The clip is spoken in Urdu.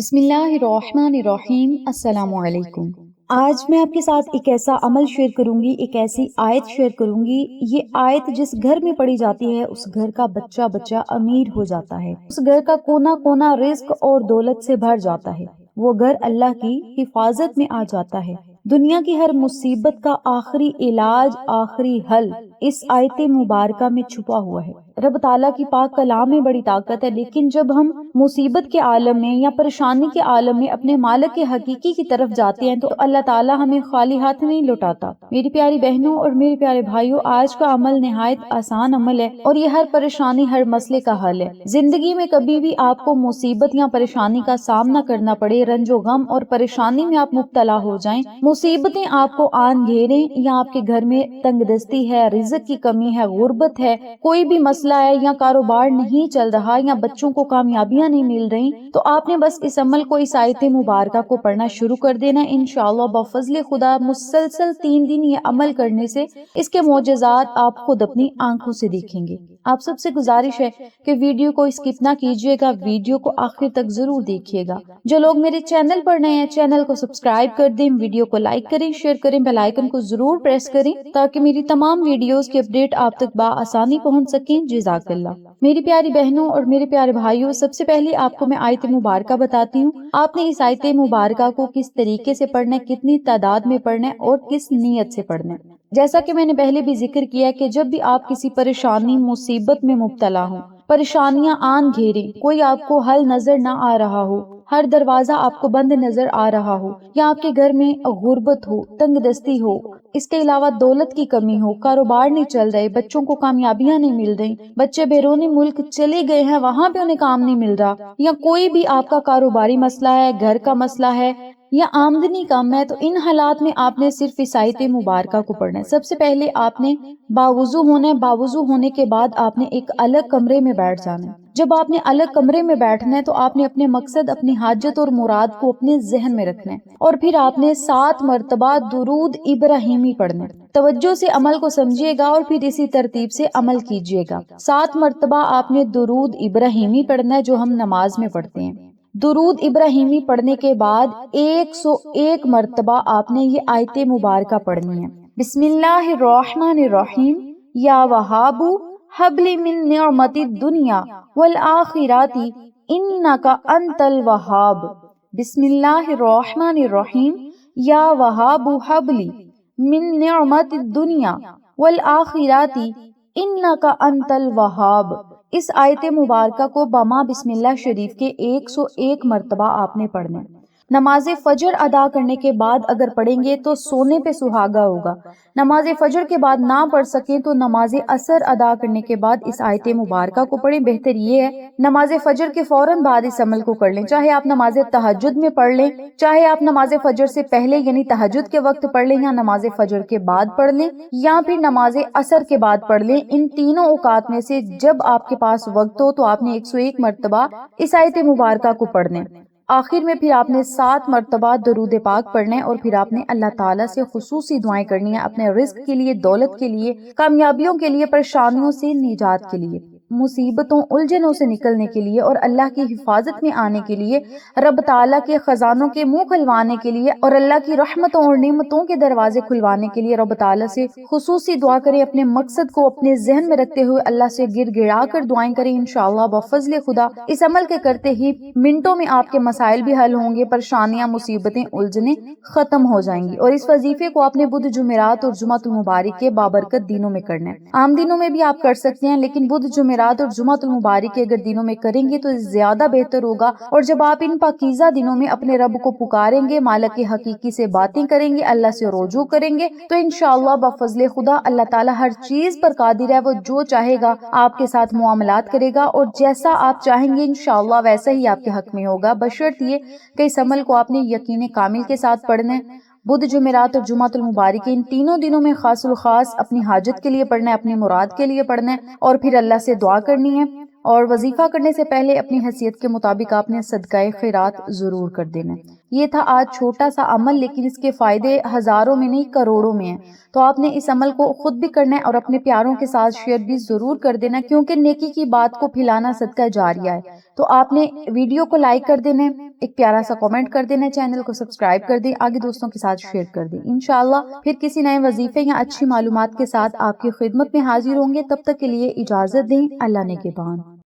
بسم اللہ الرحمن الرحیم۔ السلام علیکم۔ آج میں آپ کے ساتھ ایک ایسا عمل شیئر کروں گی، ایک ایسی آیت شیئر کروں گی۔ یہ آیت جس گھر میں پڑھی جاتی ہے اس گھر کا بچہ بچہ امیر ہو جاتا ہے، اس گھر کا کونا کونا رزق اور دولت سے بھر جاتا ہے، وہ گھر اللہ کی حفاظت میں آ جاتا ہے۔ دنیا کی ہر مصیبت کا آخری علاج، آخری حل اس آیت مبارکہ میں چھپا ہوا ہے۔ رب تعالیٰ کی پاک کلام میں بڑی طاقت ہے، لیکن جب ہم مصیبت کے عالم میں یا پریشانی کے عالم میں اپنے مالک کے حقیقی کی طرف جاتے ہیں تو اللہ تعالیٰ ہمیں خالی ہاتھ نہیں لوٹاتا۔ میری پیاری بہنوں اور میرے پیارے بھائیوں، آج کا عمل نہایت آسان عمل ہے اور یہ ہر پریشانی، ہر مسئلے کا حل ہے۔ زندگی میں کبھی بھی آپ کو مصیبت یا پریشانی کا سامنا کرنا پڑے، رنج و غم اور پریشانی میں آپ مبتلا ہو جائیں، مصیبتیں آپ کو آن گھیریں یا آپ کے گھر میں تنگ دستی ہے، رزق کی کمی ہے، غربت ہے، کوئی بھی مسئلہ ہے یا کاروبار نہیں چل رہا یا بچوں کو کامیابیاں نہیں مل رہی، تو آپ نے بس اس عمل کو، اس آیت مبارکہ کو پڑھنا شروع کر دینا۔ انشاءاللہ بفضل خدا مسلسل 3 دن یہ عمل کرنے سے اس کے معجزات آپ خود اپنی آنکھوں سے دیکھیں گے۔ آپ سب سے گزارش ہے کہ ویڈیو کو اسکپ نہ کیجیے گا، ویڈیو کو آخر تک ضرور دیکھیے گا۔ جو لوگ میرے چینل پر نئے ہیں، چینل کو سبسکرائب کر دیں، ویڈیو کو لائک کریں، شیئر کریں، بیل آئیکن کو ضرور پریس کریں تاکہ میری تمام ویڈیوز کی اپڈیٹ آپ تک بآسانی پہنچ سکیں۔ جزاک اللہ۔ میری پیاری بہنوں اور میرے پیارے بھائیوں، سب سے پہلے آپ کو میں آیت مبارکہ بتاتی ہوں۔ آپ نے اس آیت مبارکہ کو کس طریقے سے پڑھنا ہے، کتنی تعداد میں پڑھنا ہے اور کس نیت سے پڑھنا ہے۔ جیسا کہ میں نے پہلے بھی ذکر کیا کہ جب بھی آپ کسی پریشانی، مصیبت میں مبتلا ہوں، پریشانیاں آن گھیریں، کوئی آپ کو حل نظر نہ آ رہا ہو، ہر دروازہ آپ کو بند نظر آ رہا ہو، یا آپ کے گھر میں غربت ہو، تنگ دستی ہو، اس کے علاوہ دولت کی کمی ہو، کاروبار نہیں چل رہے، بچوں کو کامیابیاں نہیں مل رہی، بچے بیرون ملک چلے گئے ہیں، وہاں پہ انہیں کام نہیں مل رہا، یا کوئی بھی آپ کا کاروباری مسئلہ ہے، گھر کا مسئلہ ہے یا آمدنی کم ہے، تو ان حالات میں آپ نے صرف اس آیت مبارکہ کو پڑھنا ہے۔ سب سے پہلے آپ نے باوضو ہونا ہے، باوضو ہونے کے بعد آپ نے ایک الگ کمرے میں بیٹھ جانا ہے۔ جب آپ نے الگ کمرے میں بیٹھنا ہے تو آپ نے اپنے مقصد، اپنی حاجت اور مراد کو اپنے ذہن میں رکھنا ہے، اور پھر آپ نے 7 مرتبہ درود ابراہیمی پڑھنا ہے۔ توجہ سے عمل کو سمجھیے گا اور پھر اسی ترتیب سے عمل کیجیے گا۔ 7 مرتبہ آپ نے درود ابراہیمی پڑھنا ہے جو ہم نماز میں پڑھتے ہیں۔ درود ابراہیمی پڑھنے کے بعد 101 مرتبہ آپ نے یہ آیت مبارکہ پڑھنی ہے۔ بسم اللہ الرحمن الرحیم۔ یا وہاب حب لی من نعمت الدنیا والآخرات انک انت الوہاب۔ بسم اللہ الرحمن الرحیم۔ یا وہاب حب لی من نعمت الدنیا والآخرات انک انت الوہاب۔ اس آیت مبارکہ کو بما بسم اللہ شریف کے 101 مرتبہ آپ نے پڑھنا ہے۔ نماز فجر ادا کرنے کے بعد اگر پڑھیں گے تو سونے پہ سہاگا ہوگا۔ نماز فجر کے بعد نہ پڑھ سکیں تو نماز عصر ادا کرنے کے بعد اس آیت مبارکہ کو پڑھیں۔ بہتر یہ ہے نماز فجر کے فوراً بعد اس عمل کو کر لیں، چاہے آپ نماز تہجد میں پڑھ لیں، چاہے آپ نماز فجر سے پہلے یعنی تہجد کے وقت پڑھ لیں، یا نماز فجر کے بعد پڑھ لیں، یا پھر نماز عصر کے بعد پڑھ لیں۔ ان تینوں اوقات میں سے جب آپ کے پاس وقت ہو تو آپ نے 101 مرتبہ اس آیت مبارکہ کو پڑھنا ہے۔ آخر میں پھر آپ نے 7 مرتبہ درود پاک پڑھنا ہے، اور پھر آپ نے اللہ تعالیٰ سے خصوصی دعائیں کرنی ہیں اپنے رزق کے لیے، دولت کے لیے، کامیابیوں کے لیے، پریشانیوں سے نجات کے لیے، مصیبتوں الجھنوں سے نکلنے کے لیے اور اللہ کی حفاظت میں آنے کے لیے، رب تعالیٰ کے خزانوں کے منہ کھلوانے کے لیے اور اللہ کی رحمتوں اور نعمتوں کے دروازے کھلوانے کے لیے رب تعالیٰ سے خصوصی دعا کریں۔ اپنے مقصد کو اپنے ذہن میں رکھتے ہوئے اللہ سے گر گڑا کر دعائیں کریں۔ انشاءاللہ بفضل خدا اس عمل کے کرتے ہی منٹوں میں آپ کے مسائل بھی حل ہوں گے، پریشانیاں، مصیبتیں، الجھنیں ختم ہو جائیں گی۔ اور اس وظیفے کو آپ نے بدھ، جمعرات اور جمعۃ المبارک کے بابرکت دنوں میں کرنا ہے۔ عام دنوں میں بھی آپ کر سکتے ہیں، لیکن بدھ، جمعرات اور جمعۃ المبارک کے اگر دنوں میں کریں گے تو زیادہ بہتر ہوگا۔ اور جب آپ ان پاکیزہ دنوں میں اپنے رب کو پکاریں گے، مالک حقیقی سے باتیں کریں گے، اللہ سے رجوع کریں گے، تو انشاءاللہ بفضل خدا اللہ تعالیٰ ہر چیز پر قادر ہے۔ وہ جو چاہے گا آپ کے ساتھ معاملات کرے گا، اور جیسا آپ چاہیں گے انشاءاللہ ویسا ہی آپ کے حق میں ہوگا، بشرط یہ کہ اس عمل کو آپ نے یقین کامل کے ساتھ پڑھنا ہے۔ بدھ، جمعرات اور جمعۃ المبارک ان تینوں دنوں میں خاص الخاص اپنی حاجت کے لیے پڑھنا ہے، اپنی مراد کے لیے پڑھنا ہے، اور پھر اللہ سے دعا کرنی ہے۔ اور وظیفہ کرنے سے پہلے اپنی حیثیت کے مطابق آپ نے صدقہ خیرات ضرور کر دینا ہے۔ یہ تھا آج چھوٹا سا عمل، لیکن اس کے فائدے ہزاروں میں نہیں کروڑوں میں ہیں۔ تو آپ نے اس عمل کو خود بھی کرنا ہے اور اپنے پیاروں کے ساتھ شیئر بھی ضرور کر دینا، کیونکہ نیکی کی بات کو پھیلانا صدقہ جاریہ ہے۔ تو آپ نے ویڈیو کو لائک کر دینا ہے، ایک پیارا سا کامنٹ کر دینا ہے، چینل کو سبسکرائب کر دیں، آگے دوستوں کے ساتھ شیئر کر دیں۔ انشاءاللہ پھر کسی نئے وظیفے یا اچھی معلومات کے ساتھ آپ کی خدمت میں حاضر ہوں گے، تب تک کے لیے اجازت دیں۔ اللہ نگہبان۔